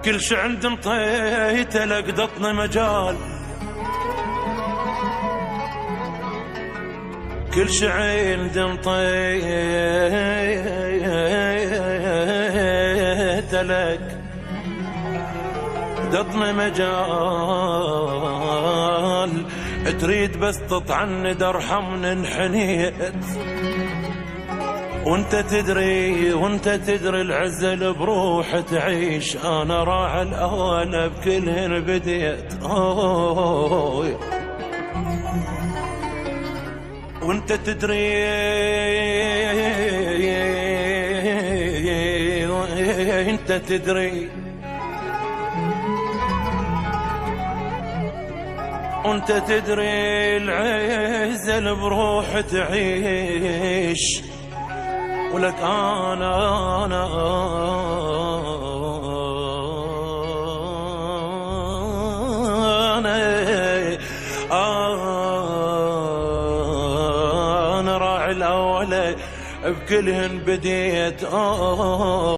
كل شي عند انطيته لقدطنا مجال، كل شي عند انطيته لك قدطنا مجال، تريد بس تطعني ترحمني انحنيت، وانت تدري العزل بروح تعيش، انا راعي الاوان بكلهن بديت. وانت تدري انت تدري وانت تدري العزل بروح تعيش، ولك أنا راعي الأولى بكلهن بديت.